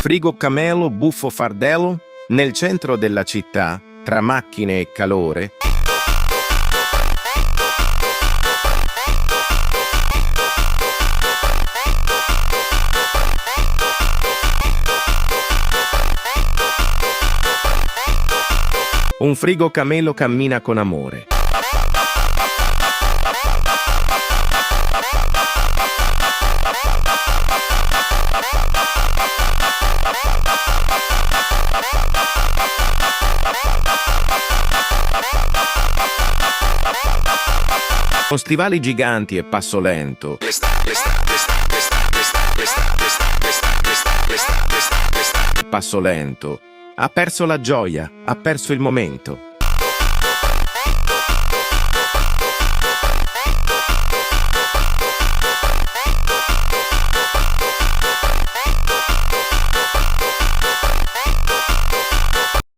Frigo Camelo, Buffo, Fratello, nel centro della città, tra macchine e calore. Un frigo Camelo cammina con amore. Con stivali giganti e passo lento. Passo lento. Ha perso la gioia, ha perso il momento.